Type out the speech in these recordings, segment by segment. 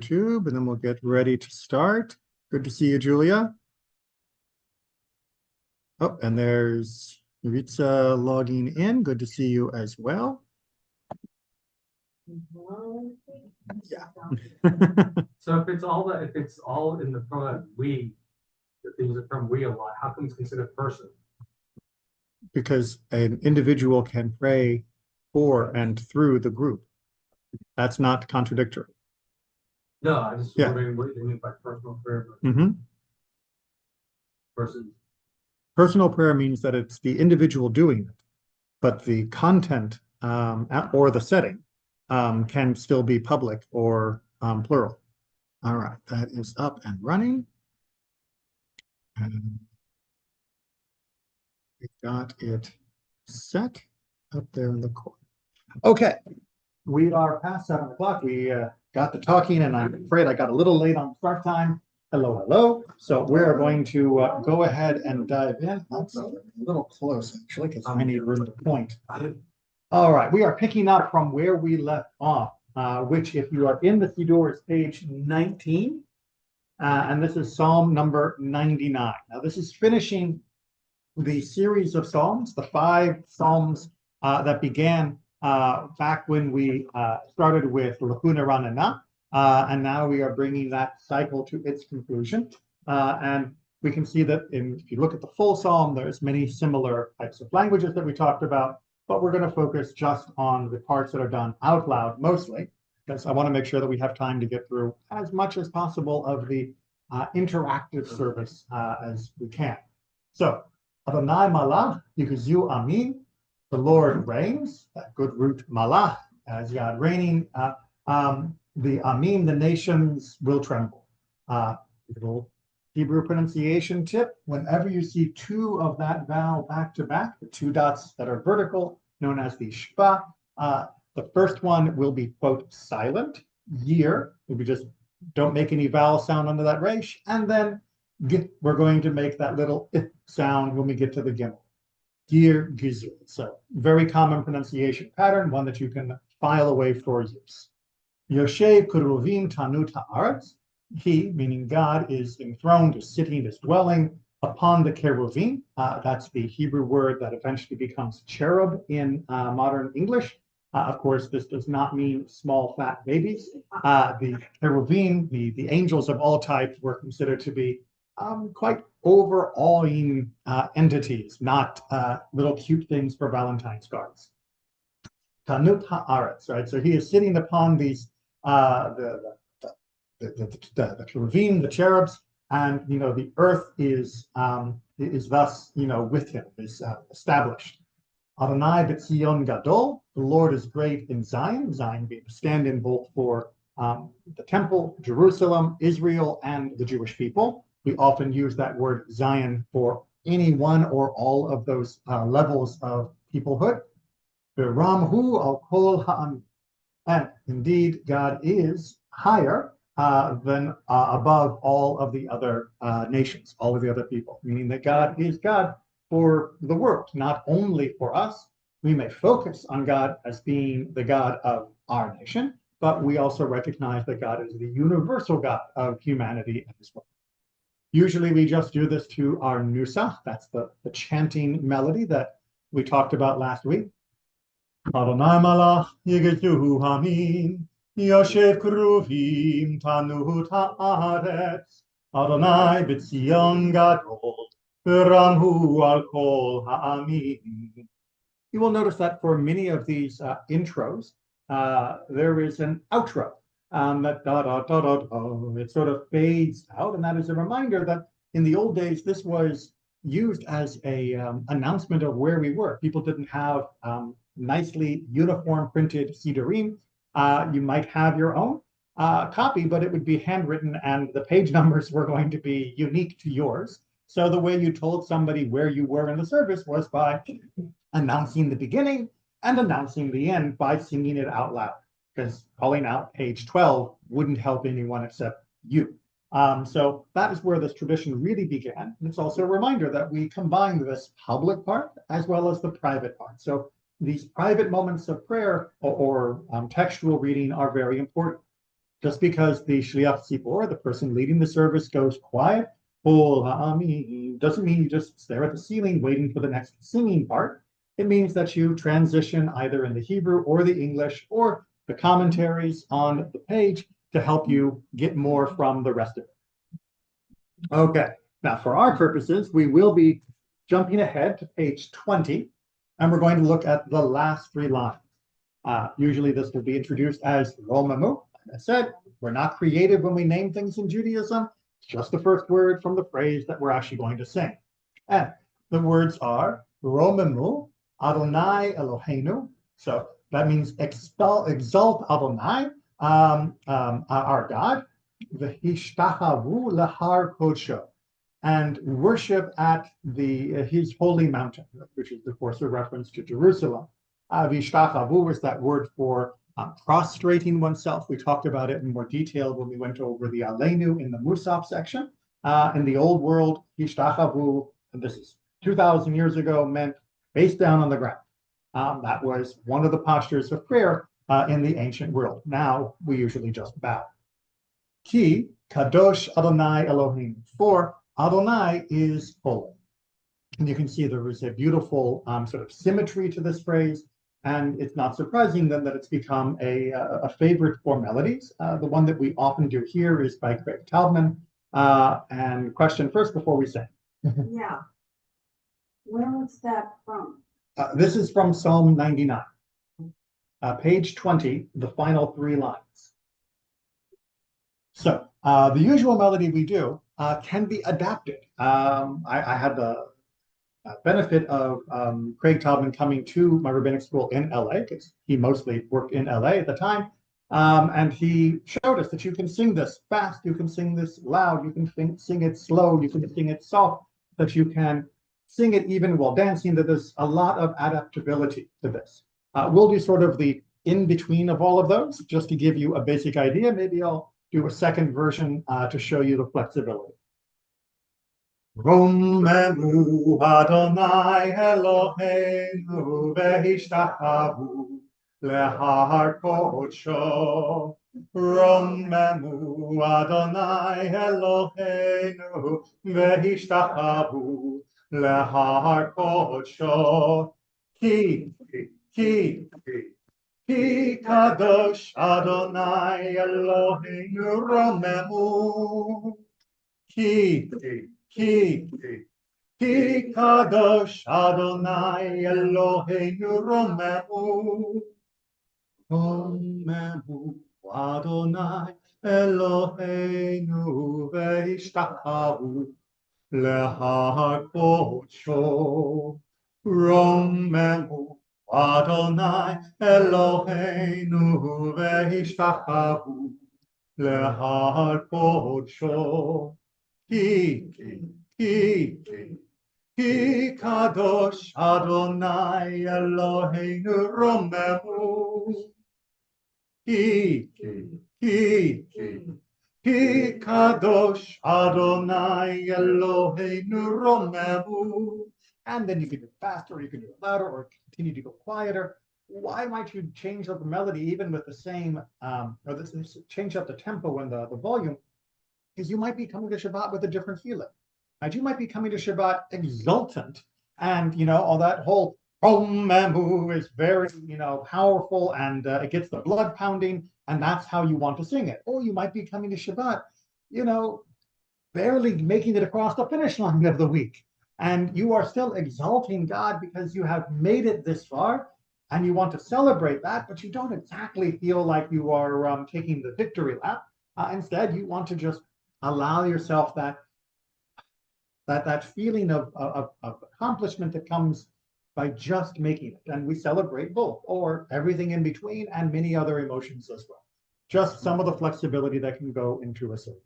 YouTube, and then we'll get ready to start. Good to see you, Julia. Oh, and there's Maritza logging in. Good to see you as well. Yeah. So if it's all in the pronoun we, the things are from we a lot, how come it's considered person? Because an individual can pray for and through the group. That's not contradictory. No, I just Yeah. wondering what they mean by personal prayer versus Personal prayer means that it's the individual doing it, but the content or the setting can still be public or plural. All right, that is up and running. And we've got it set up there in the corner. Okay, we are past 7 o'clock. We got to talking, and I'm afraid I got a little late on start time. Hello, hello. So we're going to go ahead and dive in. That's a little close, actually, because I need room to point. All right, we are picking up from where we left off, which, if you are in the Siddur, is page 19. And this is Psalm number 99. Now, this is finishing the series of Psalms, the 5 Psalms that began back when we started with Lachuna Ranana, and now we are bringing that cycle to its conclusion. And we can see that if you look at the full Psalm, there's many similar types of languages that we talked about, but we're going to focus just on the parts that are done out loud mostly, because I want to make sure that we have time to get through as much as possible of the interactive service as we can. So, Adonai Malach, Yikazu Amin, the Lord reigns, that good root Malach, as God reigning, the Amin, the nations will tremble. Little Hebrew pronunciation tip, whenever you see 2 of that vowel back to back, the 2 dots that are vertical, known as the shpa, the first one will be, quote, silent, year, we just don't make any vowel sound under that resh, and then we're going to make that little sound when we get to the gimel. Gir gizur. So very common pronunciation pattern, one that you can file away for use. Yoshev kuruvim tanut haaretz. He, meaning God, is enthroned, is sitting, is dwelling upon the cheruvim. That's the Hebrew word that eventually becomes cherub in modern English. Of course, this does not mean small, fat babies. The cheruvim, the angels of all types, were considered to be quite overawing entities, not little cute things for Valentine's cards. Tanut haaretz, right? So he is sitting upon these the cheruvim, the cherubs, and the earth is thus with him, is established. Adonai b'Tzion gadol, the Lord is great in Zion. Zion being stand-in both for the temple, Jerusalem, Israel, and the Jewish people. We often use that word Zion for any one or all of those levels of peoplehood. Ramhu al kol ha'am. And indeed, God is higher than above all of the other nations, all of the other people, meaning that God is God for the world, not only for us. We may focus on God as being the God of our nation, but we also recognize that God is the universal God of humanity as well. Usually we just do this to our nusach, that's the chanting melody that we talked about last week. Adonai malach yigezuhu hamin, yoshev kruvim tanut haaretz, Adonai b'tzion gadol, v'ramhu al kol ha'amin. You will notice that for many of these intros, there is an outro. That da da da da da, it sort of fades out, and that is a reminder that in the old days this was used as a announcement of where we were. People didn't have nicely uniform printed siddurim. You might have your own copy, but it would be handwritten, and the page numbers were going to be unique to yours. So the way you told somebody where you were in the service was by announcing the beginning and announcing the end by singing it out loud, because calling out page 12 wouldn't help anyone except you. So that is where this tradition really began. And it's also a reminder that we combined this public part as well as the private part. So these private moments of prayer or textual reading are very important. Just because the Shliach Tzibor, the person leading the service, goes quiet, Kol ha'amim, doesn't mean you just stare at the ceiling waiting for the next singing part. It means that you transition either in the Hebrew or the English or the commentaries on the page to help you get more from the rest of it. Okay, now for our purposes, we will be jumping ahead to page 20, and we're going to look at the last 3 lines. Usually this will be introduced as Romemmu. Like I said, we're not creative when we name things in Judaism. It's just the first word from the phrase that we're actually going to sing. And the words are Romemmu, Adonai Eloheinu. So that means exalt Adonai, our God, V'hishtachavu lahar kodsho, and worship at his holy mountain, which is of course a reference to Jerusalem. V'hishtachavu is that word for prostrating oneself. We talked about it in more detail when we went over the Aleinu in the Musaf section. In the old world, Hishtachavu, and this is 2,000 years ago, meant face down on the ground. That was one of the postures of prayer in the ancient world. Now we usually just bow. Ki kadosh Adonai Elohim, for Adonai is holy. And you can see there is a beautiful sort of symmetry to this phrase. And it's not surprising then that it's become a favorite for melodies. The one that we often do here is by Craig Taubman. And question first before we sing. Yeah. Where was that from? This is from Psalm 99, page 20, the final 3 lines. So the usual melody we do can be adapted. I had the benefit of Craig Taubman coming to my rabbinic school in LA, because he mostly worked in LA at the time. And he showed us that you can sing this fast, you can sing this loud, you can sing it slow, you can sing it soft, that you can sing it even while dancing, that there's a lot of adaptability to this. We'll do sort of the in-between of all of those, just to give you a basic idea. Maybe I'll do a second version to show you the flexibility. Romemmu Adonai Eloheinu v'hishtachavu lehar kodsho. Romemmu Adonai Eloheinu v'hishtachavu lehar kodsho. Ki kadosh Adonai Eloheinu Romemmu. Ki kadosh Adonai Eloheinu Romemmu. Romemmu Adonai Eloheinu v'hishtachavu lehar kodsho. Romemmu Adonai Eloheinu v'hishtachavu lehar kodsho. Ki kadosh Adonai Eloheinu Romemmu. Ki kadosh Adonai Eloheinu Romemmu. And then you can do it faster, or you can do it louder, or continue to go quieter. Why might you change up the melody even with the same, change up the tempo and the volume? Because you might be coming to Shabbat with a different feeling. And you might be coming to Shabbat exultant, and all that whole Romemmu is very powerful, and it gets the blood pounding, and that's how you want to sing it. Or you might be coming to Shabbat, barely making it across the finish line of the week, and you are still exalting God because you have made it this far, and you want to celebrate that, but you don't exactly feel like you are taking the victory lap. Instead, you want to just allow yourself that feeling of accomplishment that comes by just making it. And we celebrate both, or everything in between, and many other emotions as well. Just some of the flexibility that can go into a service.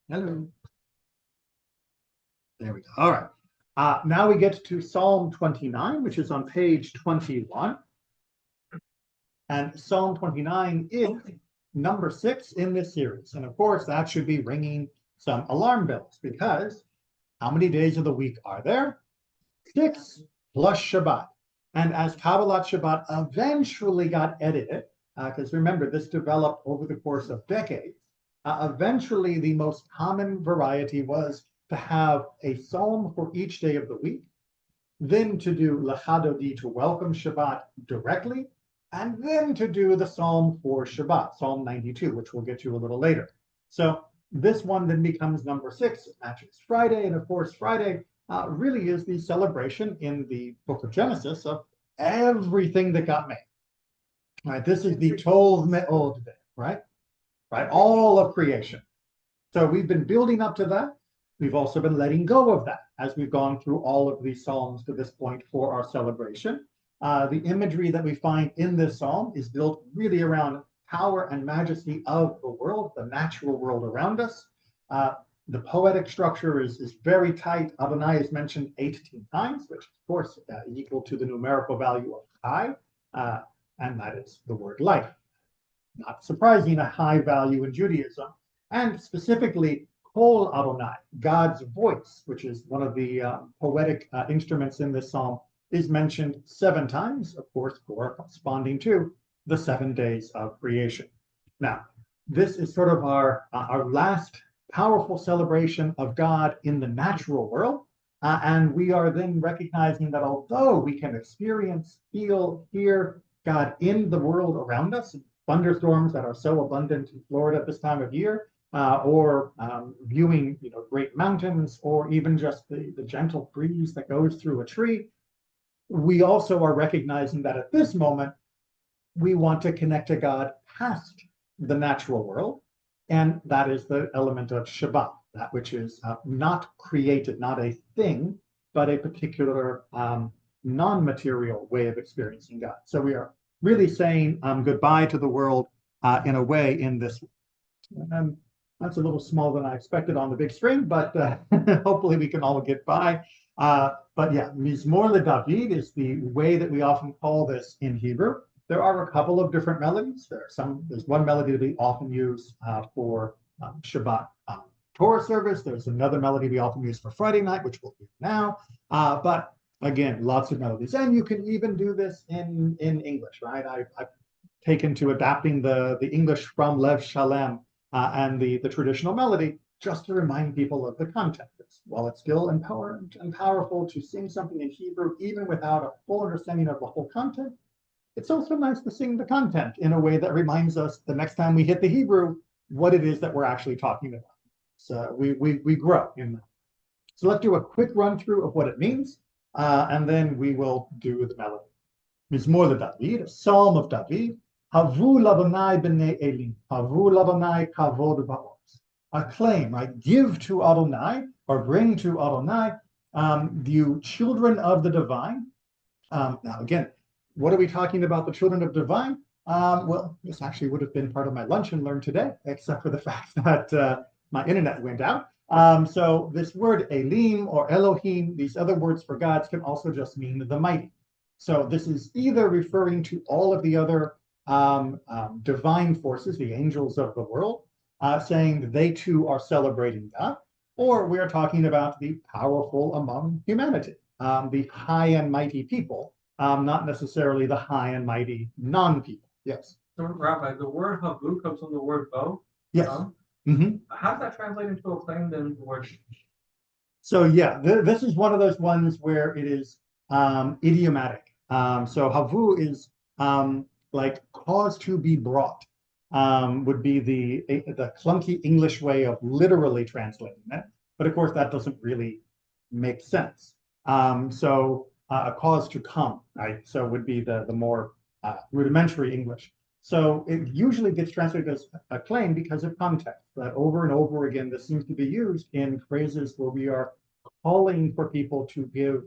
Hello. There we go. All right. Now we get to Psalm 29, which is on page 21. And Psalm 29 is number 6 in this series. And of course, that should be ringing some alarm bells, because how many days of the week are there? 6 plus Shabbat. And as Kabbalat Shabbat eventually got edited, because remember, this developed over the course of decades. Eventually, the most common variety was to have a psalm for each day of the week, then to do Lecha Dodi to welcome Shabbat directly, and then to do the psalm for Shabbat, Psalm 92, which we'll get to a little later. So this one then becomes number 6, it matches Friday, and of course Friday really is the celebration in the book of Genesis of everything that got made. Right, this is the Tov Me'od day, right? Right, all of creation. So we've been building up to that. We've also been letting go of that as we've gone through all of these psalms to this point for our celebration. The imagery that we find in this psalm is built really around power and majesty of the world, the natural world around us. The poetic structure is very tight. Adonai is mentioned 18 times, which of course is equal to the numerical value of Chai, and that is the word life. Not surprising, a high value in Judaism, and specifically Kol Adonai, God's voice, which is one of the poetic instruments in this psalm, is mentioned 7 times, of course, corresponding to the 7 days of creation. Now, this is sort of our last powerful celebration of God in the natural world, and we are then recognizing that although we can experience, feel, hear God in the world around us, thunderstorms that are so abundant in Florida at this time of year, or viewing great mountains, or even just the gentle breeze that goes through a tree, we also are recognizing that at this moment, we want to connect to God past the natural world, and that is the element of Shabbat, that which is not created, not a thing, but a particular non-material way of experiencing God. So we are really saying goodbye to the world in a way in this. That's a little smaller than I expected on the big screen, but hopefully we can all get by. But yeah, Mizmor LeDavid is the way that we often call this in Hebrew. There are a couple of different melodies. There's one melody that we often use for Shabbat Torah service. There's another melody we often use for Friday night, which we'll do now. But again, lots of melodies. And you can even do this in English, right? I've taken to adapting the English from Lev Shalem and the traditional melody, just to remind people of the context. While it's still important and powerful to sing something in Hebrew, even without a full understanding of the whole content, it's also nice to sing the content in a way that reminds us the next time we hit the Hebrew, what it is that we're actually talking about. So we grow in that. So let's do a quick run through of what it means, and then we will do the melody. Mizmor LeDavid, a psalm of David. Havu l'Adonai b'nei Elim, havu l'Adonai kavod ba'oz. Acclaim, right? Give to Adonai, or bring to Adonai, you children of the divine. Now, again, what are we talking about, the children of divine? Well, this actually would have been part of my lunch and learn today, except for the fact that my internet went out. So this word Elim or Elohim, these other words for gods, can also just mean the mighty. So this is either referring to all of the other divine forces, the angels of the world, saying that they too are celebrating God, or we are talking about the powerful among humanity, the high and mighty people, not necessarily the high and mighty non-people. Yes. So, Rabbi, the word havu comes from the word bow. Yes. How does that translate into a claim then? Word? So yeah, this is one of those ones where it is idiomatic. So havu is like cause to be brought, would be the clunky English way of literally translating it. But of course, that doesn't really make sense. So a cause to come, right? So would be the more rudimentary English. So it usually gets translated as a claim because of context. That over and over again, this seems to be used in phrases where we are calling for people to give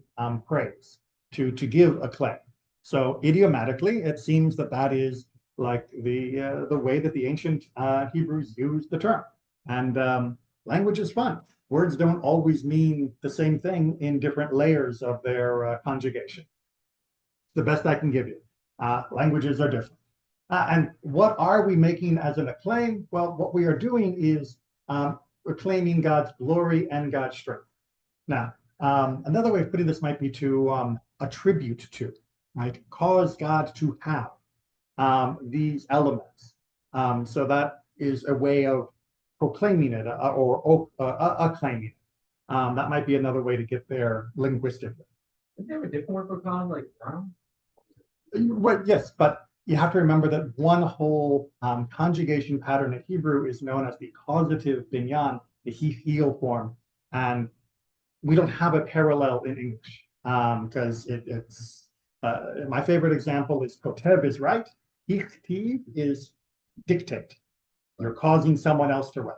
praise, to give a claim. So idiomatically, it seems that that is like the way that the ancient Hebrews used the term. And language is fun. Words don't always mean the same thing in different layers of their conjugation. The best I can give you. Languages are different. And what are we making as an acclaim? Well, what we are doing is proclaiming God's glory and God's strength. Now, another way of putting this might be to attribute to, right? Cause God to have. these elements. So that is a way of proclaiming it or acclaiming it. That might be another way to get there linguistically. Is there a different word for God, like from? Well, yes, but you have to remember that one whole conjugation pattern in Hebrew is known as the causative binyan, the he-heel form, and we don't have a parallel in English because it's my favorite example is kotev is write, hichtiv is dictate. You're causing someone else to write.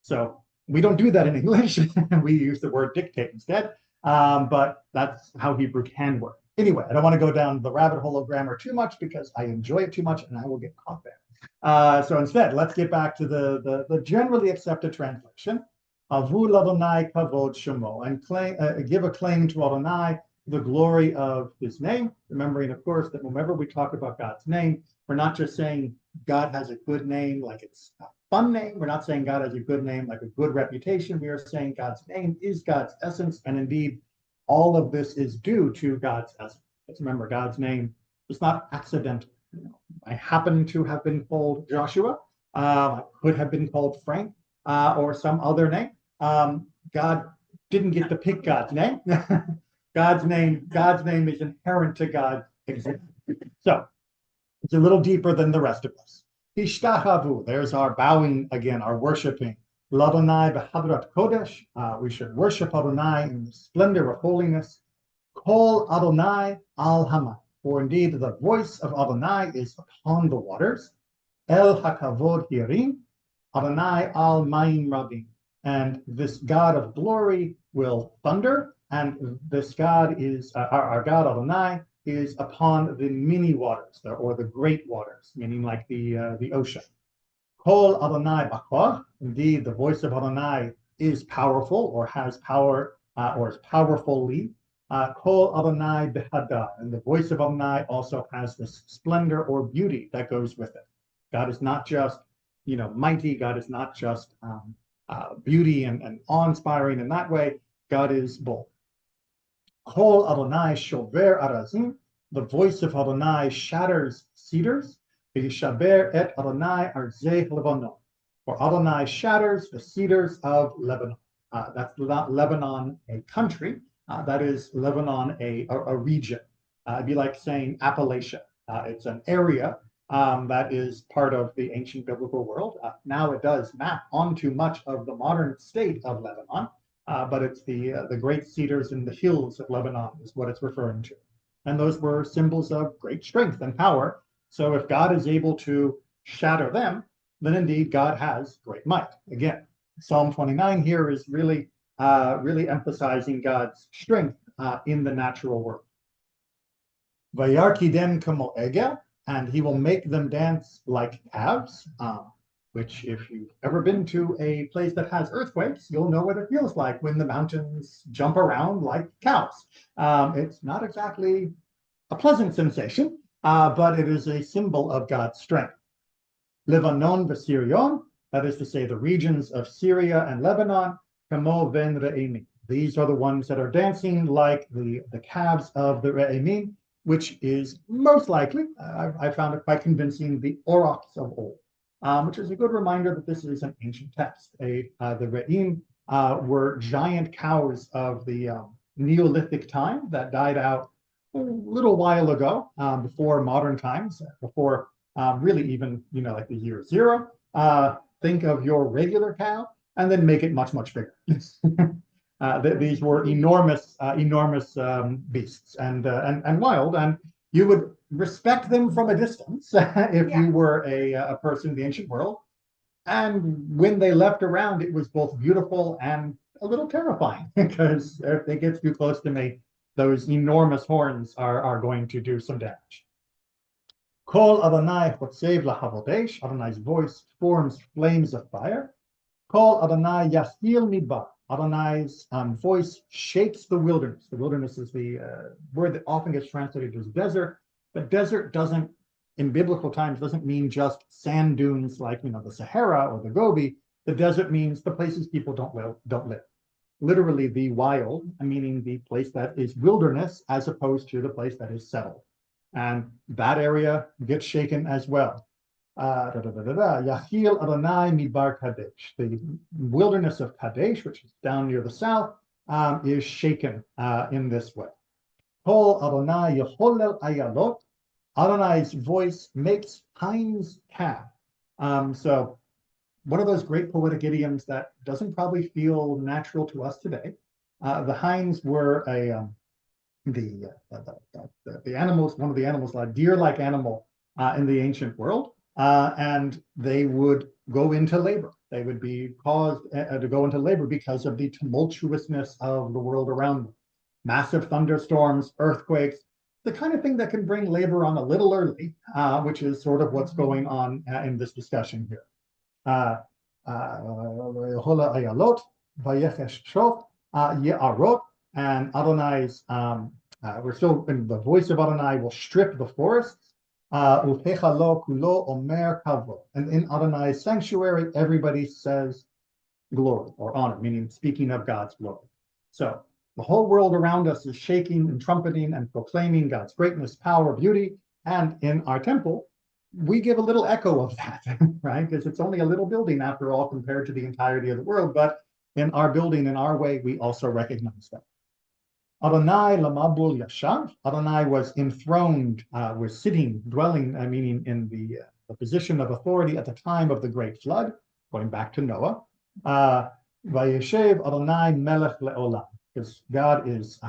So we don't do that in English. We use the word dictate instead, but that's how Hebrew can work. Anyway, I don't want to go down the rabbit hole of grammar too much because I enjoy it too much and I will get caught there. So instead, let's get back to the generally accepted translation. Avu Adonai kavod shemo, and give a claim to Adonai, the glory of his name. Remembering, of course, that whenever we talk about God's name, we're not just saying God has a good name like it's a fun name. We're not saying God has a good name like a good reputation. We are saying God's name is God's essence, and indeed, all of this is due to God's essence. Let's remember, God's name is not accidental. I happen to have been called Joshua. I could have been called Frank or some other name. God didn't get to pick God's name. God's name is inherent to God's existence. So it's a little deeper than the rest of us. Ishtachavu, there's our bowing again, our worshiping. Ladonai b'hadrat kodesh, we should worship Adonai in the splendor of holiness. Kol Adonai al hamay, for indeed the voice of Adonai is upon the waters. El hakavod hirim, Adonai al mayim rabim, and this God of glory will thunder, and this God is our God Adonai is upon the many waters, or the great waters, meaning like the ocean. Kol Adonai b'koach, indeed the voice of Adonai is powerful, or has power, or is powerfully. Kol Adonai b'hadar, and the voice of Adonai also has this splendor or beauty that goes with it. God is not just, mighty. God is not just beauty and awe-inspiring in that way. God is both. Kol Adonai shover arazim, the voice of Adonai shatters cedars. V'yishaber et Adonai arzei Lebanon, for Adonai shatters the cedars of Lebanon. That's not Lebanon, a country. That is Lebanon, a region. It'd be like saying Appalachia. It's an area that is part of the ancient biblical world. Now it does map onto much of the modern state of Lebanon, but it's the great cedars in the hills of Lebanon is what it's referring to. And those were symbols of great strength and power. So if God is able to shatter them, then indeed God has great might. Again, Psalm 29 here is really emphasizing God's strength in the natural world. Vayarkidem kamo egel, and he will make them dance like calves, which if you've ever been to a place that has earthquakes, you'll know what it feels like when the mountains jump around like cows. It's not exactly a pleasant sensation, but it is a symbol of God's strength. Lebanon v'Sirion, that is to say the regions of Syria and Lebanon, kamo ven re'emim. These are the ones that are dancing like the calves of the re'emim, which is most likely, I found it quite convincing, the aurochs of old, which is a good reminder that this is an ancient text. The re'im were giant cows of the Neolithic time that died out a little while ago, before modern times, before really even, like the year zero. Think of your regular cow and then make it much, much bigger. These were enormous beasts and wild, and you would respect them from a distance if you were a person in the ancient world. And when they left around, it was both beautiful and a little terrifying, because if they get too close to me, those enormous horns are going to do some damage. Kol Adonai chotzev lahavodesh, Adonai's voice forms flames of fire. Kol Adonai yastil midbar, Adonai's voice shakes the wilderness. The wilderness is the word that often gets translated as desert, but desert doesn't, in biblical times, doesn't mean just sand dunes like the Sahara or the Gobi. The desert means the places people don't live. Literally the wild, meaning the place that is wilderness as opposed to the place that is settled. and that area gets shaken as well. Yachil Adonai Midbar Kadesh. The wilderness of Kadesh, which is down near the south, is shaken in this way. Kol Adonai Yeholel Ayalot. Adonai's voice makes hinds calf. So one of those great poetic idioms that doesn't probably feel natural to us today. The hinds were the animals, one of the animals, a deer-like animal in the ancient world, and they would go into labor. They would be caused to go into labor because of the tumultuousness of the world around them. Massive thunderstorms, earthquakes, the kind of thing that can bring labor on a little early, which is sort of what's going on in this discussion here. And Adonai's, we're still in the voice of Adonai will strip the forests. And in Adonai's sanctuary, everybody says glory or honor, meaning speaking of God's glory. So the whole world around us is shaking and trumpeting and proclaiming God's greatness, power, beauty. And in our temple, we give a little echo of that, right? Because it's only a little building after all compared to the entirety of the world. But in our building, in our way, we also recognize that. Adonai lamabul yashav. Adonai was enthroned, was sitting, dwelling, meaning in the position of authority at the time of the great flood, going back to Noah. Vayeshev Adonai melech leolam. Because God is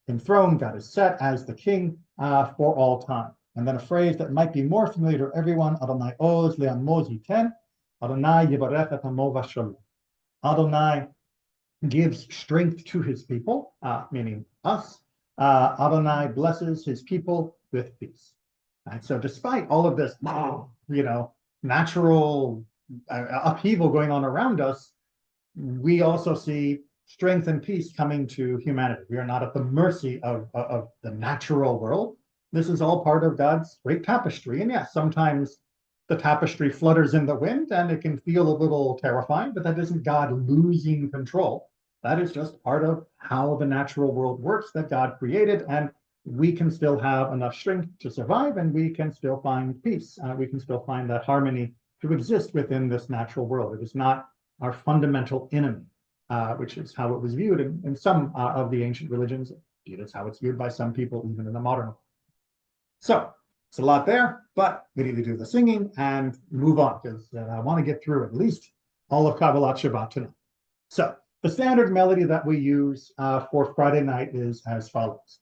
enthroned, God is set as the king for all time. And then a phrase that might be more familiar to everyone, Adonai oz le'amoz yiten, Adonai yivarech et hamo v'shalom. Adonai gives strength to his people, meaning us. Adonai blesses his people with peace. And so despite all of this, natural upheaval going on around us, we also see strength and peace coming to humanity. We are not at the mercy of the natural world. This is all part of God's great tapestry. And yes, sometimes the tapestry flutters in the wind and it can feel a little terrifying, but that isn't God losing control. That is just part of how the natural world works that God created. And we can still have enough strength to survive, and we can still find peace. We can still find that harmony to exist within this natural world. It is not our fundamental enemy. Which is how it was viewed in some of the ancient religions. It's how it's viewed by some people, even in the modern world. So it's a lot there, but we need to do the singing and move on, because I want to get through at least all of Kabbalat Shabbat tonight. So the standard melody that we use for Friday night is as follows.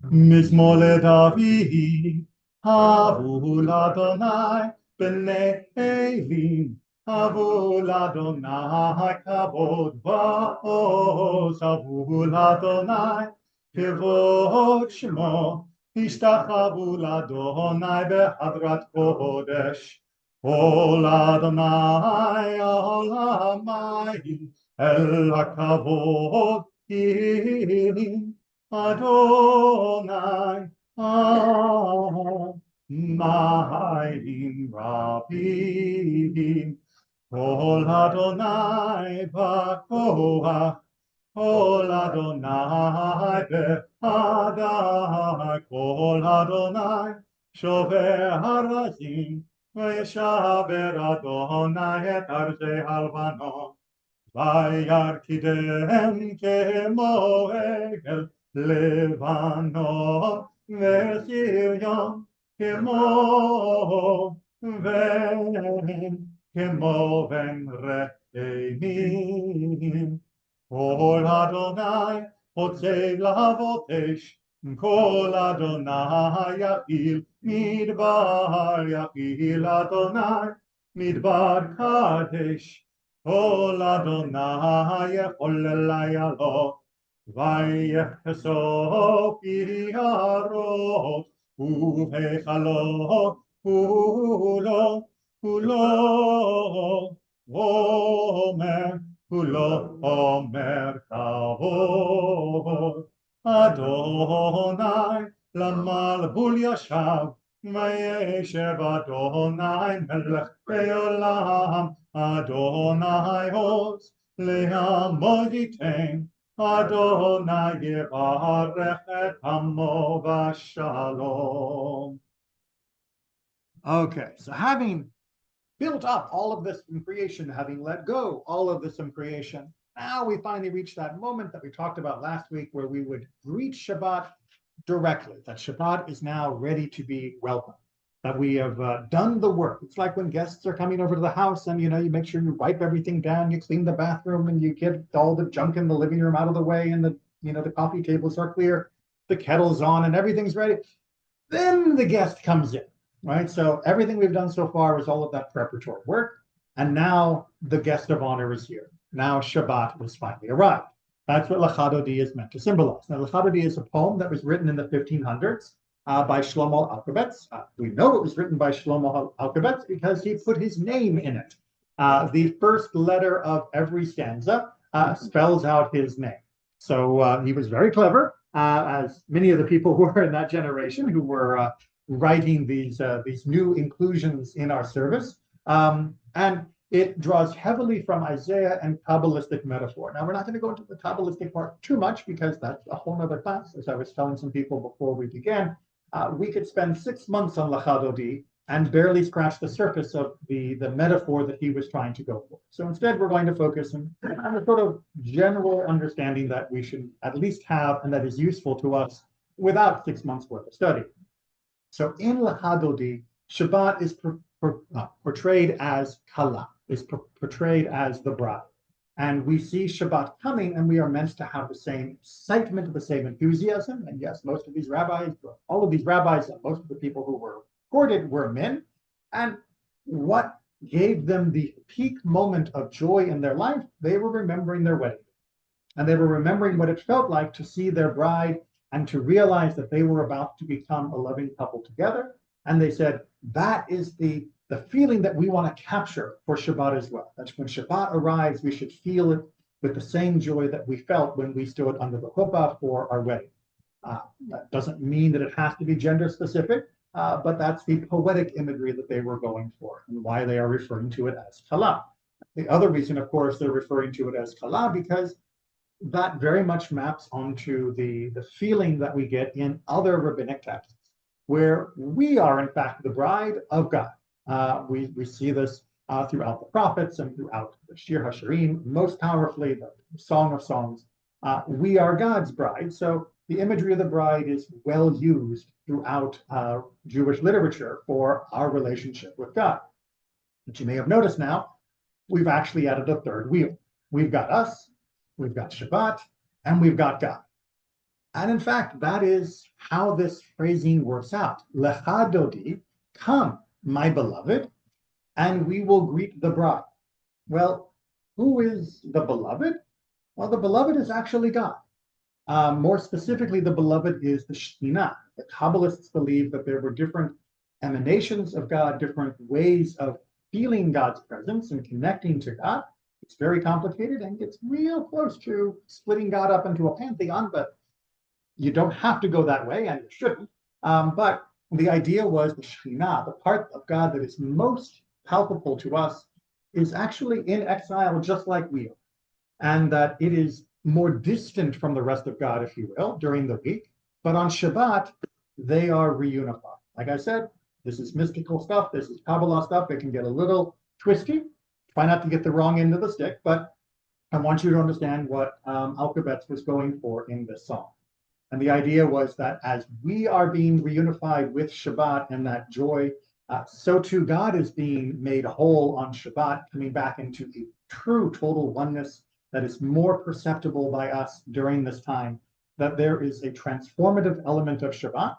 Mizmor David, Havul Adonai, B'nei Eli. Havul Adonai kavod va'oz, Havul Adonai kivod shmo, Ishtachavu Adonai behadrat kodesh. Ol Adonai alamayim, el hakavod ilim, Adonai amayim rabim. Kol Adonai b'koach, Kol Adonai be'adai, Kol Adonai shover harazim, V'yeshaber Adonai et arzei halvanon, Vayarkidem kemo egel Levanon, V'chirion kemo ven. Kemo ven re'emim. Kol Adonai hotzei lavotesh, Kol Adonai yachil midbar, Yachil Adonai midbar kadesh. Kol Adonai yecholel layalot, Vayechesov yarot, Uvechalot kulo. Kulo omer kavod, Adonai lamalbul yashav, Vayeshev Adonai melech be'olam, Adonai oz le'amod yiten, Adonai yivarech et amo v'shalom. Okay, so having built up all of this in creation, having let go all of this in creation, now we finally reach that moment that we talked about last week where we would greet Shabbat directly, that Shabbat is now ready to be welcomed, that we have done the work. It's like when guests are coming over to the house and, you make sure you wipe everything down, you clean the bathroom and you get all the junk in the living room out of the way and the coffee tables are clear, the kettle's on and everything's ready. Then the guest comes in, right? So everything we've done so far is all of that preparatory work. And now the guest of honor is here. Now Shabbat has finally arrived. That's what Lecha Dodi is meant to symbolize. Now, Lecha Dodi is a poem that was written in the 1500s by Shlomo Alkabetz. We know it was written by Shlomo Alkabetz because he put his name in it. The first letter of every stanza spells out his name. So he was very clever, as many of the people were in that generation who were writing these new inclusions in our service. And it draws heavily from Isaiah and Kabbalistic metaphor. Now, we're not going to go into the Kabbalistic part too much because that's a whole other class. As I was telling some people before we began, we could spend 6 months on Lecha Dodi and barely scratch the surface of the metaphor that he was trying to go for. So instead, we're going to focus on a sort of general understanding that we should at least have and that is useful to us without 6 months worth of study. So in Lecha Dodi, Shabbat is portrayed as Kala, is portrayed as the bride. And we see Shabbat coming, and we are meant to have the same excitement, the same enthusiasm. And yes, most of these rabbis, all of these rabbis, and most of the people who were courted were men. And what gave them the peak moment of joy in their life? They were remembering their wedding. And they were remembering what it felt like to see their bride and to realize that they were about to become a loving couple together. And they said, that is the feeling that we want to capture for Shabbat as well. That when Shabbat arrives, we should feel it with the same joy that we felt when we stood under the chuppah for our wedding. That doesn't mean that it has to be gender specific, but that's the poetic imagery that they were going for and why they are referring to it as Kala. The other reason, of course, they're referring to it as Kala because that very much maps onto the feeling that we get in other rabbinic texts, where we are, in fact, the bride of God. We see this throughout the prophets and throughout the Shir HaShirim, most powerfully the Song of Songs. We are God's bride. So the imagery of the bride is well used throughout Jewish literature for our relationship with God. But you may have noticed now, we've actually added a third wheel. We've got us, we've got Shabbat, and we've got God. And in fact, that is how this phrasing works out. Lecha Dodi, come, my beloved, and we will greet the bride. Well, who is the beloved? Well, the beloved is actually God. More specifically, the beloved is the Shekhinah. The Kabbalists believe that there were different emanations of God, different ways of feeling God's presence and connecting to God. It's very complicated and gets real close to splitting God up into a pantheon, but you don't have to go that way, and you shouldn't. But the idea was the Shekhinah, the part of God that is most palpable to us, is actually in exile just like we are. And that it is more distant from the rest of God, if you will, during the week. But on Shabbat, they are reunified. Like I said, this is mystical stuff. This is Kabbalah stuff. It can get a little twisty. Try not to get the wrong end of the stick, but I want you to understand what Alkabetz was going for in this song. And the idea was that as we are being reunified with Shabbat and that joy, so too God is being made whole on Shabbat, coming back into the true total oneness that is more perceptible by us during this time, that there is a transformative element of Shabbat,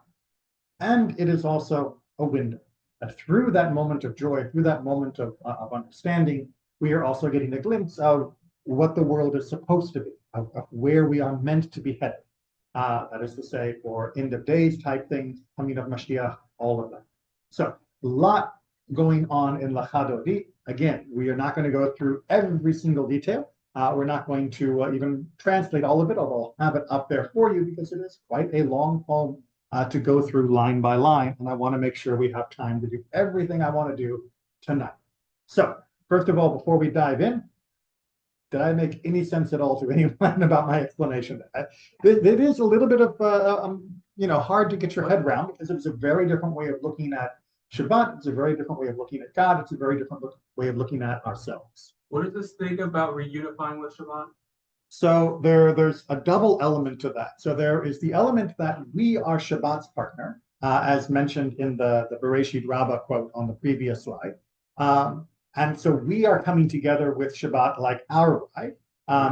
and it is also a window. That through that moment of joy, through that moment of understanding, we are also getting a glimpse of what the world is supposed to be, of where we are meant to be headed. That is to say, for end of days type things, coming of Mashiach, all of that. So a lot going on in Lecha Dodi. Again, we are not going to go through every single detail. We're not going to even translate all of it, although I'll have it up there for you because it is quite a long poem to go through line by line. And I want to make sure we have time to do everything I want to do tonight. So first of all, before we dive in, did I make any sense at all to anyone about my explanation? It is a little bit of, hard to get your head around because it's a very different way of looking at Shabbat. It's a very different way of looking at God. It's a very different way of looking at ourselves. What is this thing about reunifying with Shabbat? So there's a double element to that. So there is the element that we are Shabbat's partner, as mentioned in the Bereshit Rabbah quote on the previous slide. And so we are coming together with Shabbat like our bride,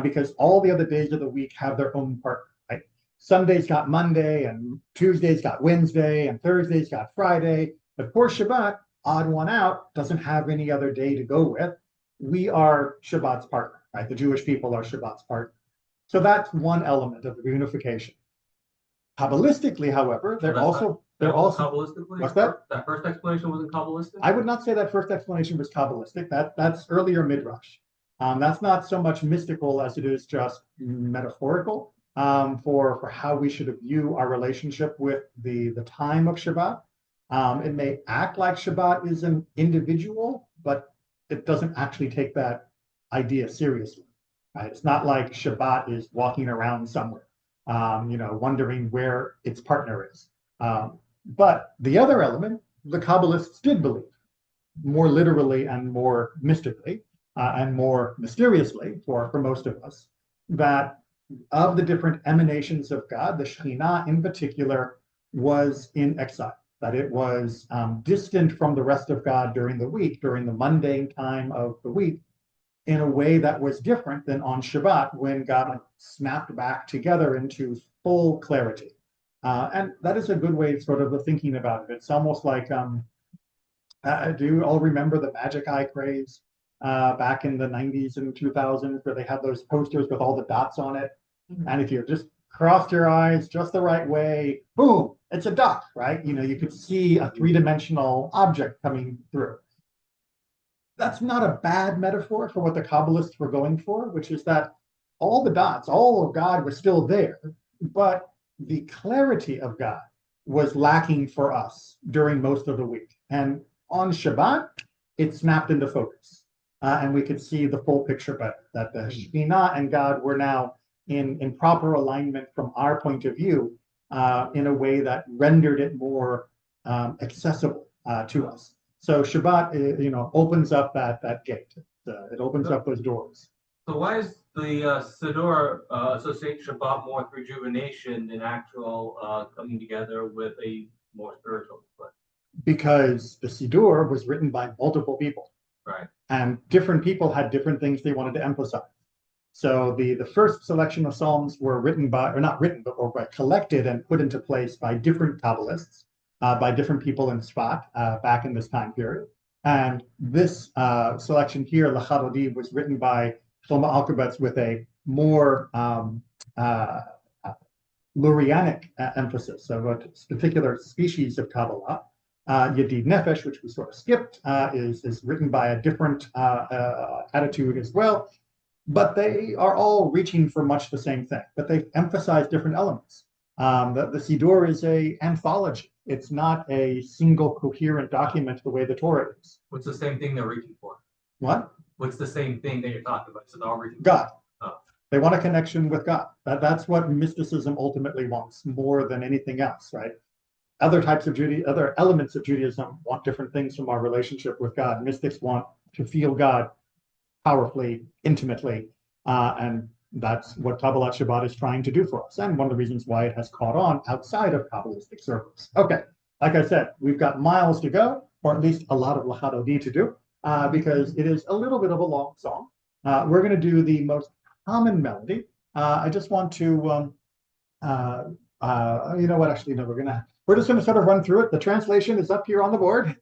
because all the other days of the week have their own partner, right? Sunday's got Monday, and Tuesday's got Wednesday, and Thursday's got Friday. But for Shabbat, odd one out, doesn't have any other day to go with. We are Shabbat's partner, right? The Jewish people are Shabbat's partner. So that's one element of the reunification. Kabbalistically, however, they're also Kabbalistically? What's that? That first explanation wasn't Kabbalistic? I would not say that first explanation was Kabbalistic. That's earlier Midrash. That's not so much mystical as it is just metaphorical for how we should view our relationship with the time of Shabbat. It may act like Shabbat is an individual, but it doesn't actually take that idea seriously. Right? It's not like Shabbat is walking around somewhere, wondering where its partner is. But the other element, the Kabbalists did believe, more literally and more mystically and more mysteriously for most of us, that of the different emanations of God, the Shekhinah in particular was in exile, that it was distant from the rest of God during the week, during the mundane time of the week, in a way that was different than on Shabbat when God snapped back together into full clarity. And that is a good way sort of thinking about it. It's almost like, do you all remember the magic eye craze back in the 90s and 2000s where they had those posters with all the dots on it? Mm-hmm. And if you just crossed your eyes just the right way, boom, it's a dot, right? You could see a three-dimensional object coming through. That's not a bad metaphor for what the Kabbalists were going for, which is that all the dots, all of God was still there, but the clarity of God was lacking for us during most of the week. And on Shabbat, it snapped into focus. And we could see the full picture better, that the Shekhinah and God were now in proper alignment from our point of view, in a way that rendered it more accessible to us. So Shabbat, opens up that gate. It opens up those doors. So why is the Siddur associate Shabbat more with rejuvenation than actual coming together with a more spiritual display? Because the Siddur was written by multiple people. Right. And different people had different things they wanted to emphasize. So the first selection of Psalms were written by, or not written, but were collected and put into place by different Kabbalists, by different people in Tzfat back in this time period. And this selection here, Lecha Dodi, was written by Shlomo Alkabetz with a more Lurianic emphasis of a particular species of Kabbalah. Yedid Nefesh, which we sort of skipped, is written by a different attitude as well. But they are all reaching for much the same thing, but they emphasize different elements. The Siddur is an anthology. It's not a single coherent document the way the Torah is. What's the same thing they're reaching for? What? What's the same thing that you're talking about? So they're all reaching God. Oh. They want a connection with God. That's what mysticism ultimately wants more than anything else, right? Other elements of Judaism want different things from our relationship with God. Mystics want to feel God powerfully, intimately, and that's what Kabbalat Shabbat is trying to do for us, and one of the reasons why it has caught on outside of Kabbalistic circles. Okay, like I said, we've got miles to go, or at least a lot of Lecha Dodi to do, because it is a little bit of a long song. We're going to do the most common melody. I just want to, you know what? Actually, no, we're just going to sort of run through it. The translation is up here on the board.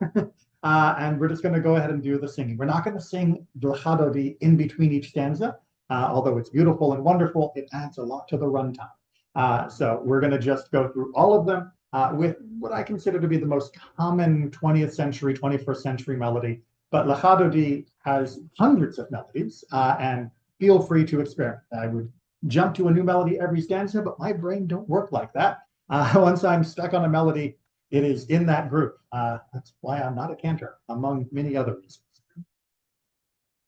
And we're just going to go ahead and do the singing. We're not going to sing Lecha Dodi in between each stanza, although it's beautiful and wonderful. It adds a lot to the runtime. So we're going to just go through all of them with what I consider to be the most common 20th century, 21st century melody. But Lecha Dodi has hundreds of melodies, and feel free to experiment. I would jump to a new melody every stanza, but my brain don't work like that. Once I'm stuck on a melody, it is in that group. That's why I'm not a cantor, among many other reasons.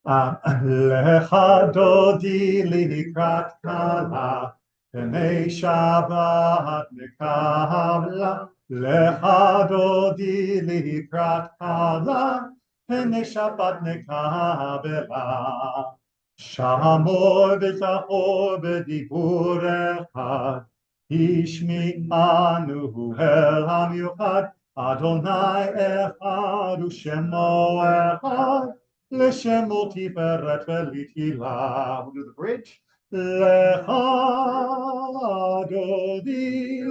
Lecha Dodi likrat kala, Pnei Shabbat nekabla. Lecha Dodi likrat kala, Pnei Shabbat nekabla. Shamor v'zachor b'dibur echad, Ishmi'anu el hamiuchad, Adonai echad u'shemo echad, L'shemo tiferet v'litila. We'll do the bridge. Lecha Dodi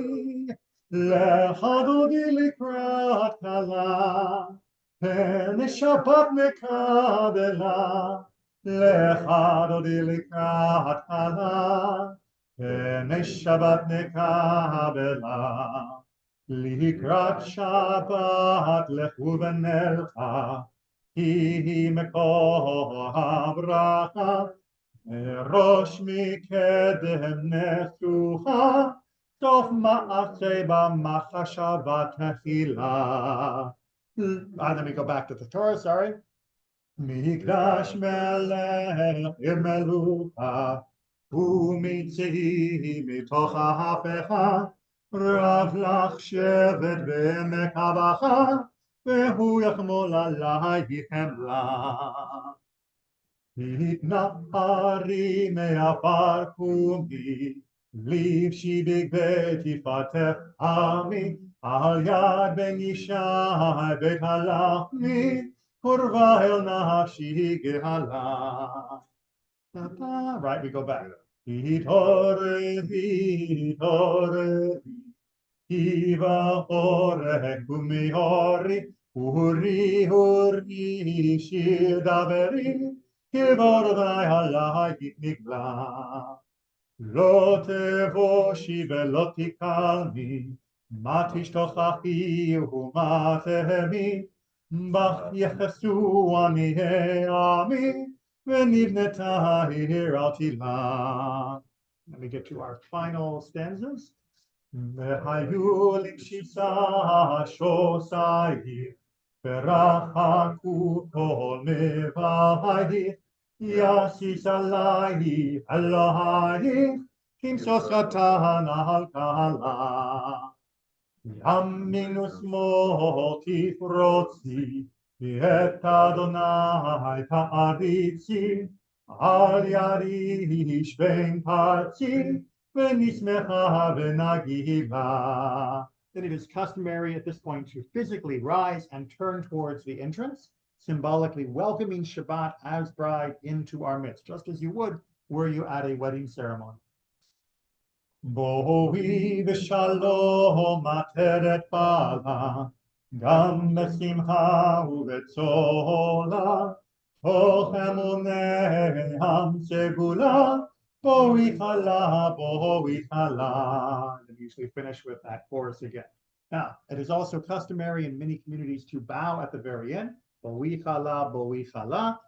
likrat kala, Pnei Shabbat nekabla. Lecha Dodi likrat kala, Pnei Shabbat nekabla. Likrat Shabbat lechu v'nelcha, Hi מקור הברכה, ראש מקדם נצוחה, סוף מעשה במחשבה תחילה. Then we go back to the Torah, sorry. מקדש מלך מלוכה, ומציא מתוך ההפכה, רב לך שבט בעמק הבכה, והוא יחמול עלייך חמלה. התנערי מעפר קומי, לבשי בגדי תפארתך עמי, על יד בן ישי בית הלחמי, קורבה אל נפשי גאלה. Right, we go back. התעוררי, Iva ore kumi hori, huri shir daveri, kivor vai halai nigla. Lo tevoshi velo tikalmi, matish tochachi umatehemi, bach yechesu ani ami, venivneta hiratila. Let me get to our final stanzas. והיו לקשיסה שוסייך, ורחקו כל נבהייך, יסיס עלייך אלוהייך, כמסוס קטן על קלה. ימין ושמאל תפרוצי, ואת אדוני תעריצי, על יריש בין פרצי, Then it is customary at this point to physically rise and turn towards the entrance, symbolically welcoming Shabbat as bride into our midst, just as you would were you at a wedding ceremony. Boi v'shalom ateret bala, gam b'simcha u'betzola, toch emunei ham segula, Boi chala, and usually finish with that chorus again. Now, it is also customary in many communities to bow at the very end, boi chala,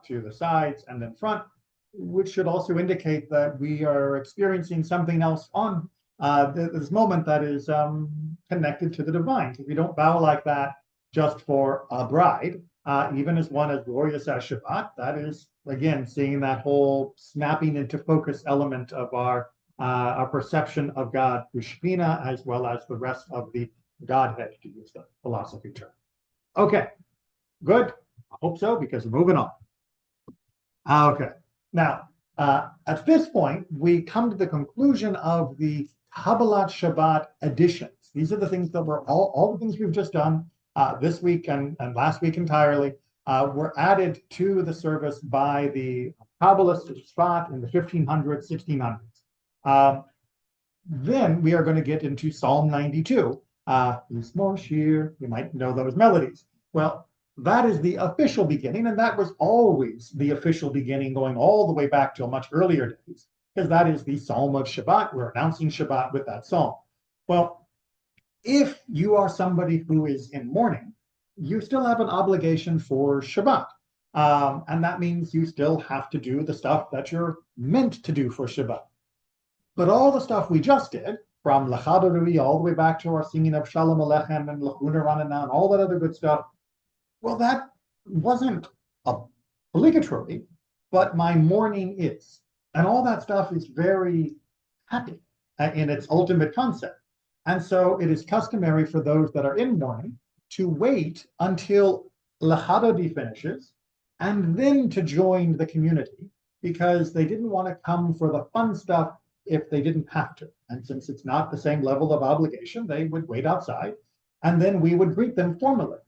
to the sides and then front, which should also indicate that we are experiencing something else on this moment that is connected to the divine. If we don't bow like that just for a bride, even as one as glorious as Shabbat, that is, again, seeing that whole snapping into focus element of our perception of God through Shekhinah, as well as the rest of the Godhead, to use the philosophy term. Okay, good. I hope so, because we're moving on. Okay, now, at this point, we come to the conclusion of the Kabbalat Shabbat editions. These are the things that were all the things we've just done this week and last week entirely. Were added to the service by the Kabbalists of Sfat in the 1500s, 1600s. Then we are going to get into Psalm 92. You might know those melodies. Well, that is the official beginning, and that was always the official beginning going all the way back to much earlier days, because that is the Psalm of Shabbat. We're announcing Shabbat with that psalm. Well, if you are somebody who is in mourning, you still have an obligation for Shabbat. And that means you still have to do the stuff that you're meant to do for Shabbat. But all the stuff we just did, from Lecha Dodi all the way back to our singing of Shalom Aleichem and Lechuna Ranana and all that other good stuff, well, that wasn't a obligatory, but my mourning is. And all that stuff is very happy in its ultimate concept. And so it is customary for those that are in mourning to wait until Lecha Dodi finishes and then to join the community, because they didn't want to come for the fun stuff if they didn't have to. And since it's not the same level of obligation, they would wait outside, and then we would greet them formally.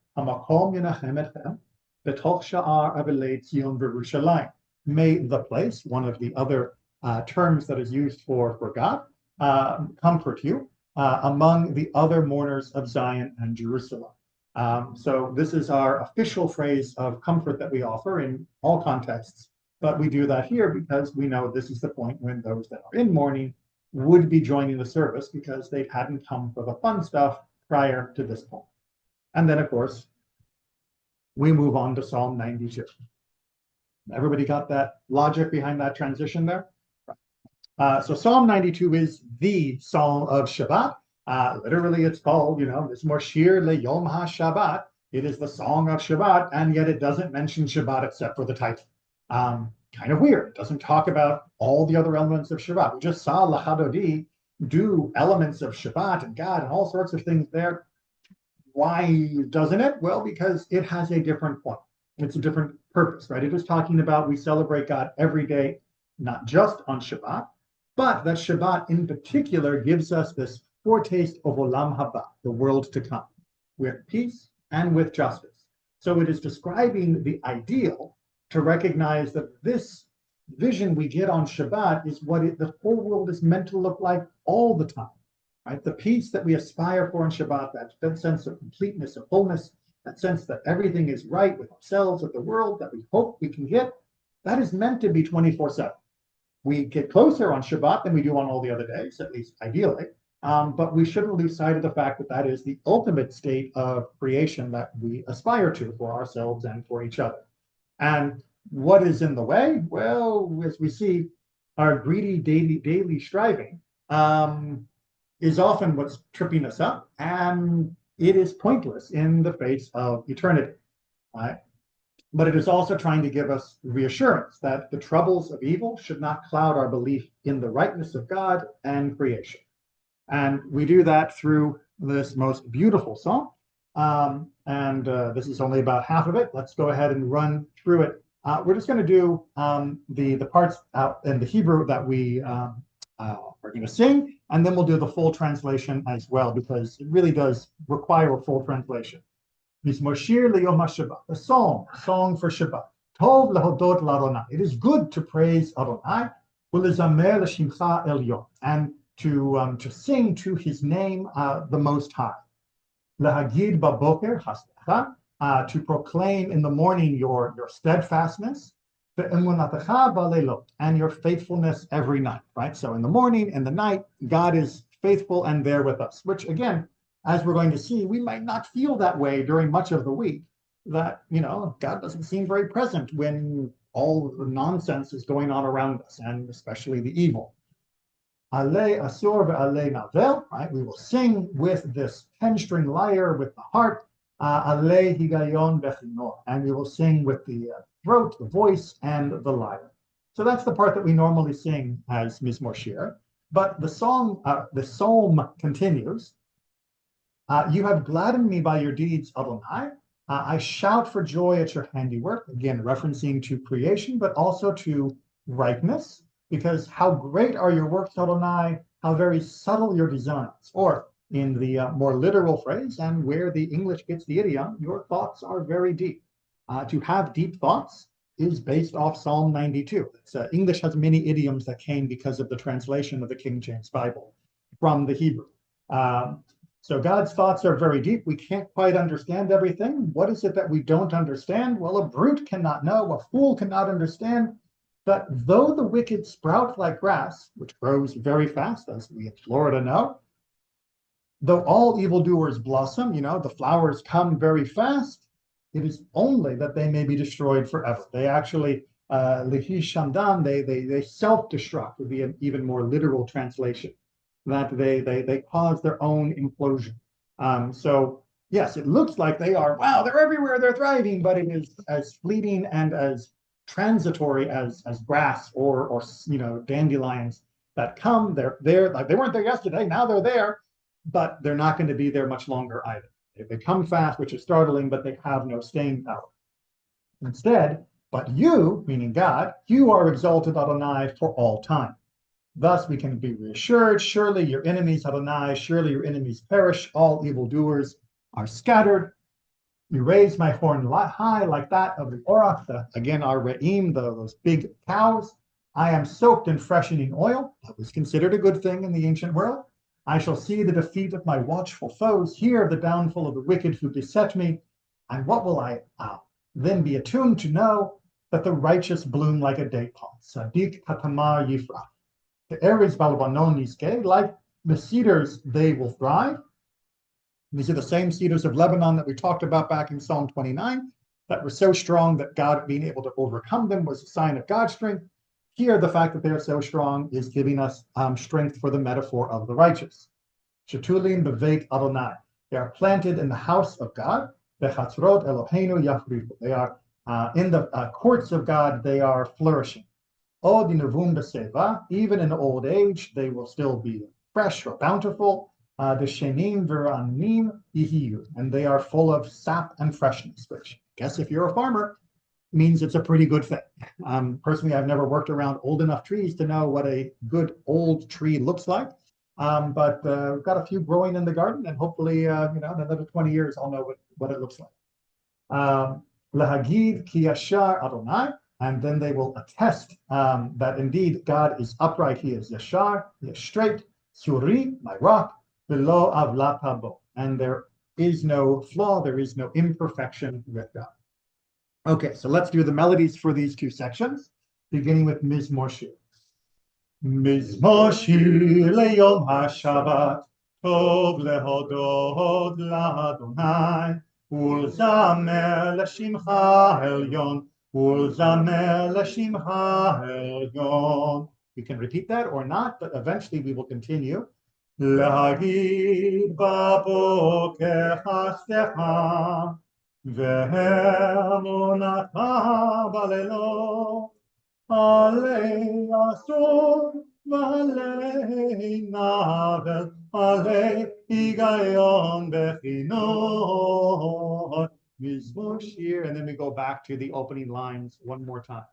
May the place, one of the other terms that is used for God, comfort you among the other mourners of Zion and Jerusalem. So this is our official phrase of comfort that we offer in all contexts, but we do that here because we know this is the point when those that are in mourning would be joining the service because they hadn't come for the fun stuff prior to this point. And then, of course, we move on to Psalm 92. Everybody got that logic behind that transition there? So Psalm 92 is the Psalm of Shabbat. Literally, it's called, Mizmor Shir LeYom HaShabbat. It is the song of Shabbat, and yet it doesn't mention Shabbat except for the title. Kind of weird. It doesn't talk about all the other elements of Shabbat. We just saw Lecha Dodi do elements of Shabbat and God and all sorts of things there. Why doesn't it? Well, because it has a different point. It's a different purpose, right? It is talking about we celebrate God every day, not just on Shabbat, but that Shabbat in particular gives us this foretaste of Olam Haba, the world to come, with peace and with justice. So it is describing the ideal to recognize that this vision we get on Shabbat is what the whole world is meant to look like all the time, right? The peace that we aspire for on Shabbat, that sense of completeness, of wholeness, that sense that everything is right with ourselves, with the world, that we hope we can get, that is meant to be 24/7. We get closer on Shabbat than we do on all the other days, at least ideally. But we shouldn't lose sight of the fact that that is the ultimate state of creation that we aspire to for ourselves and for each other. And what is in the way? Well, as we see, our greedy daily striving is often what's tripping us up, and it is pointless in the face of eternity, right? But it is also trying to give us reassurance that the troubles of evil should not cloud our belief in the rightness of God and creation. And we do that through this most beautiful song. This is only about half of it. Let's go ahead and run through it. We're just going to do the parts out in the Hebrew that we are going to sing, and then we'll do the full translation as well, because it really does require a full translation. Mizmor Shir LeYom HaShabbat, a song for Shabbat. Tov lehodot l'Adonai. It is good to praise Adonai, u'lezamer l'shimcha elyon, and to sing to his name, the Most High. Lahagid baboker haslecha, to proclaim in the morning your steadfastness, ve'emunatecha ba'leilot, and your faithfulness every night, right? So in the morning and the night, God is faithful and there with us, which again, as we're going to see, we might not feel that way during much of the week, that, God doesn't seem very present when all the nonsense is going on around us, and especially the evil. Ale asur ve'ale navel, right? We will sing with this 10-string lyre, with the harp, ale higayon bechinor, and we will sing with the throat, the voice, and the lyre. So that's the part that we normally sing as Mizmor Shir. But the psalm continues. You have gladdened me by your deeds, Adonai. I shout for joy at your handiwork, again, referencing to creation, but also to ripeness, because how great are your works, Adonai, how very subtle your designs. Or in the more literal phrase, and where the English gets the idiom, your thoughts are very deep. To have deep thoughts is based off Psalm 92. English has many idioms that came because of the translation of the King James Bible from the Hebrew. So God's thoughts are very deep. We can't quite understand everything. What is it that we don't understand? Well, a brute cannot know, a fool cannot understand. But though the wicked sprout like grass, which grows very fast, as we in Florida know, though all evildoers blossom, the flowers come very fast, it is only that they may be destroyed forever. They actually, Lehi Shamdan, they self-destruct, would be an even more literal translation, that they cause their own implosion. So yes, it looks like they are, wow, they're everywhere, they're thriving, but it is as fleeting and as transitory as grass or dandelions that come. They're there, like they weren't there yesterday, now they're there, but they're not going to be there much longer either. They come fast, which is startling, but they have no staying power. Instead, but you, meaning God, you are exalted, Adonai, for all time. Thus we can be reassured, surely your enemies, Adonai, surely your enemies perish, all evildoers are scattered. You raise my horn high like that of the Orach, again, our Re'im, those big cows. I am soaked in freshening oil. That was considered a good thing in the ancient world. I shall see the defeat of my watchful foes, hear the downfall of the wicked who beset me. And what will I then be attuned to know? That the righteous bloom like a date palm. Sadiq katamar yifrach. The Eretz Balbanon Niske, like the cedars, they will thrive. These are the same cedars of Lebanon that we talked about back in Psalm 29 that were so strong that God being able to overcome them was a sign of God's strength. Here, the fact that they're so strong is giving us strength for the metaphor of the righteous. Shetulim beveit Adonai. They are planted in the house of God. Bechatzrot Eloheinu yafrifu. They are in the courts of God. They are flourishing. Od inuvum b'seva. Even in old age, they will still be fresh or bountiful. Deshenim v'ranim yihiyu. And they are full of sap and freshness, which I guess if you're a farmer, means it's a pretty good thing. Personally, I've never worked around old enough trees to know what a good old tree looks like. But we've got a few growing in the garden, and hopefully, in another 20 years, I'll know what it looks like. Lahagid ki yashar Adonai, and then they will attest that indeed God is upright, He is yashar, He is straight, suri, my rock, below avlat habo, and there is no flaw, there is no imperfection with God. Okay, so let's do the melodies for these two sections, beginning with Mizmor Shir. Mizmor Shir leyom haShabbat, tov lehodot laAdonai, ulzamer l'shimcha elyon, ulzamer l'shimcha elyon. You can repeat that or not, but eventually we will continue. Lahagid baboker chastecha, ואמונתך בלילות, עלי אסור ועלי נבל, עלי היגיון בחינוך. Mizmor Shir, and then we go back to the opening lines one more time.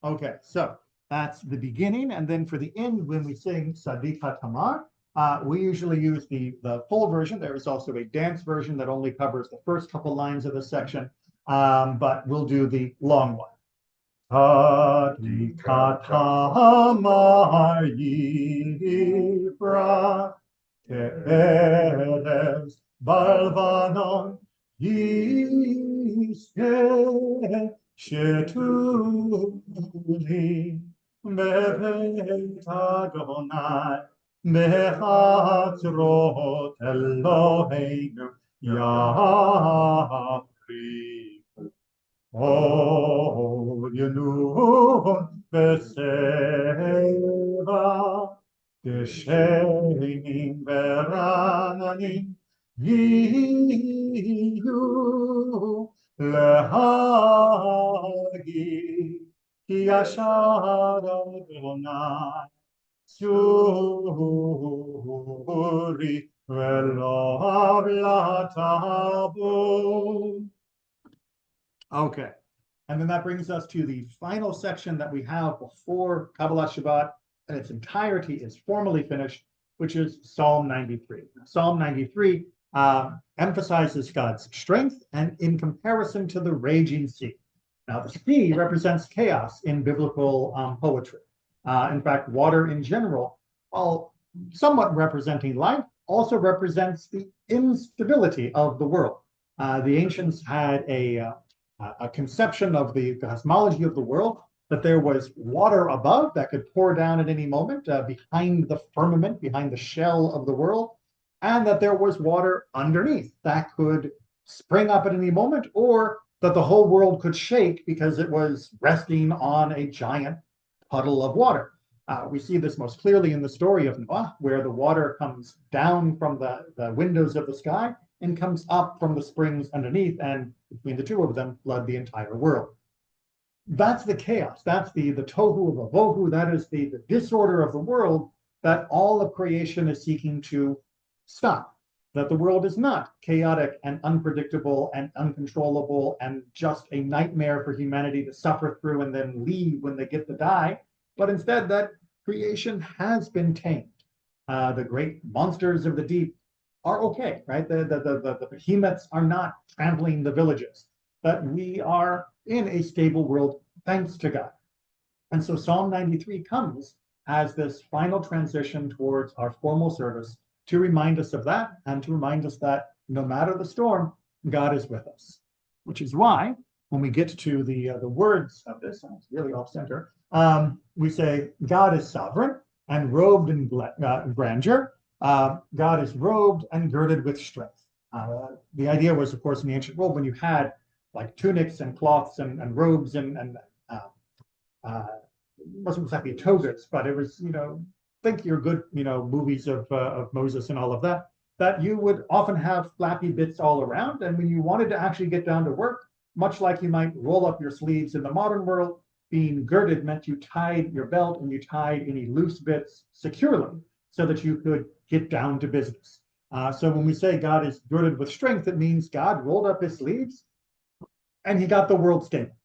Okay, so that's the beginning, and then for the end, when we sing Sadiq HaTamar, we usually use the full version. There is also a dance version that only covers the first couple lines of the section, but we'll do the long one. Sadiq HaTamar yifrach, ke'erez balvanon yizkeh, shetulim beveit Adonai, bechatzrot Eloheinu yafrifu. Od yenun b'seva, deshenim v'rananim yiyu, lehagid ki yashar Adonai, suri velo avlat habo. Okay, and then that brings us to the final section that we have before Kabbalat Shabbat, and its entirety is formally finished, which is Psalm 93. Psalm 93 emphasizes God's strength and in comparison to the raging sea. Now, the sea represents chaos in biblical poetry. In fact, water in general, while somewhat representing life, also represents the instability of the world. The ancients had a conception of the cosmology of the world, that there was water above that could pour down at any moment behind the firmament, behind the shell of the world, and that there was water underneath that could spring up at any moment, or that the whole world could shake because it was resting on a giant puddle of water. We see this most clearly in the story of Noah, where the water comes down from the windows of the sky and comes up from the springs underneath, and between the two of them flood the entire world. That's the chaos. That's the tohu vavohu. That is the disorder of the world that all of creation is seeking to stop. That the world is not chaotic and unpredictable and uncontrollable and just a nightmare for humanity to suffer through and then leave when they get to die, but instead that creation has been tamed. The great monsters of the deep are okay, right? The behemoths are not trampling the villages. That we are in a stable world thanks to God. And so Psalm 93 comes as this final transition towards our formal service to remind us of that and to remind us that no matter the storm, God is with us. Which is why when we get to the words of this, it's really off center, we say God is sovereign and robed in grandeur. God is robed and girded with strength. The idea was, of course, in the ancient world, when you had like tunics and cloths and robes and wasn't exactly togas, but it was, think your good, movies of Moses and all of that, that you would often have flappy bits all around. And when you wanted to actually get down to work, much like you might roll up your sleeves in the modern world, being girded meant you tied your belt and you tied any loose bits securely so that you could get down to business. So when we say God is girded with strength, it means God rolled up his sleeves and he got the world stable,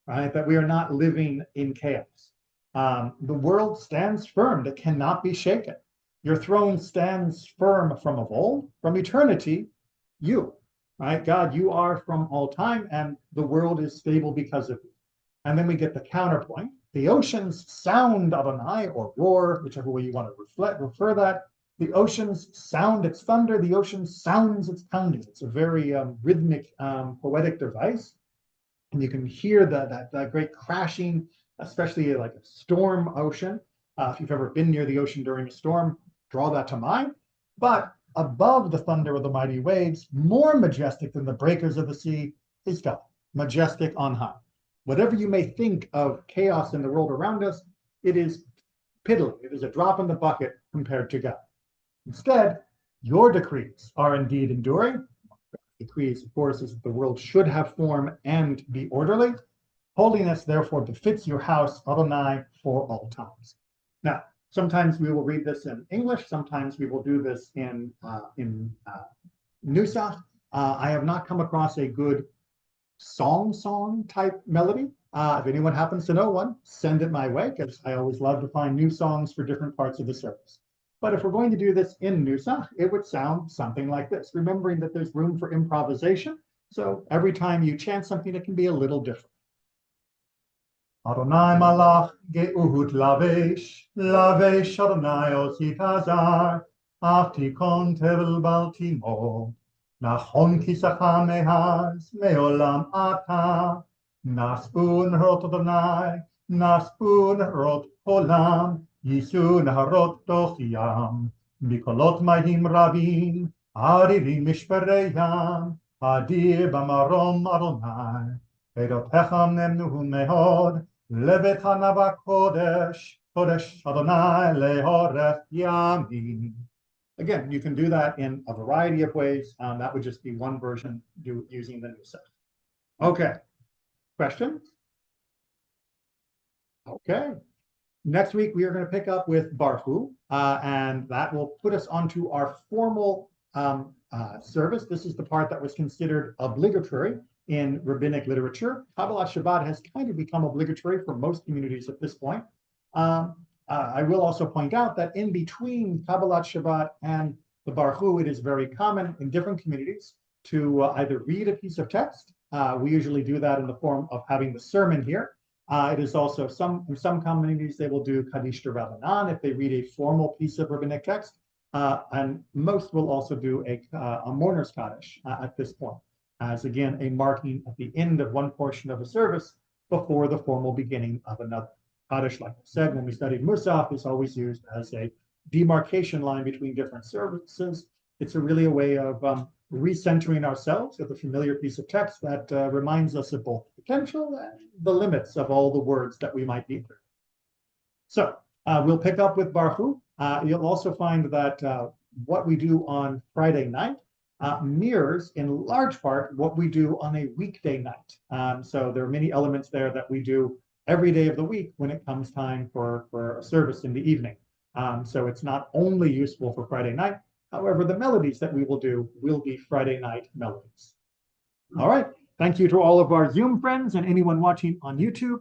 right? That we are not living in chaos. The world stands firm, it cannot be shaken. Your throne stands firm from of old, from eternity, you, right? God, you are from all time, and the world is stable because of you. And then we get the counterpoint. The oceans sound Adonai, or roar, whichever way you want to refer that. The oceans sound its thunder, the ocean sounds its pounding. It's a very rhythmic, poetic device. And you can hear that great crashing, especially like a storm ocean. If you've ever been near the ocean during a storm, draw that to mind. But above the thunder of the mighty waves, more majestic than the breakers of the sea, is God, majestic on high. Whatever you may think of chaos in the world around us, it is piddling. It is a drop in the bucket compared to God. Instead, your decrees are indeed enduring. Decrees, of course, is that the world should have form and be orderly. Holiness, therefore, befits your house, Adonai, for all times. Now, sometimes we will read this in English. Sometimes we will do this in Nusach. I have not come across a good song type melody. If anyone happens to know one, send it my way, because I always love to find new songs for different parts of the service. But if we're going to do this in Nusach, it would sound something like this, remembering that there's room for improvisation. So every time you chant something, it can be a little different. Adonai malach ge'uhut lavesh Adonai osif hazar, ach tikon tevel baltimo, nachon kisacha mehaz meolam ata, naspun rot Adonai, naspun rot olam, yisu naharot toch yam, mikolot mahim rabim, aririm mishpereyam, adir bamarom Adonai, edotecham nemnuhu mehod, Levet Hanava Kodesh, Kodesh Adonai Lehorech Yamim. Again, you can do that in a variety of ways. That would just be one version using the Nusach. Okay. Questions? Okay. Next week, we are going to pick up with Barhu, and that will put us onto our formal service. This is the part that was considered obligatory in rabbinic literature. Kabbalat Shabbat has kind of become obligatory for most communities at this point. I will also point out that in between Kabbalat Shabbat and the Barhu, it is very common in different communities to either read a piece of text. We usually do that in the form of having the sermon here. It is also in some communities, they will do Kaddish de Rabbanan if they read a formal piece of rabbinic text. And most will also do a mourner's Kaddish at this point, as again, a marking at the end of one portion of a service before the formal beginning of another. Kaddish, like I said, when we studied Musaf, is always used as a demarcation line between different services. It's really a way of recentering ourselves with a familiar piece of text that reminds us of both the potential and the limits of all the words that we might be through. So we'll pick up with Barhu. You'll also find that what we do on Friday night mirrors in large part what we do on a weekday night. So there are many elements there that we do every day of the week when it comes time for a service in the evening. So it's not only useful for Friday night, however, the melodies that we will do will be Friday night melodies. All right, thank you to all of our Zoom friends and anyone watching on YouTube.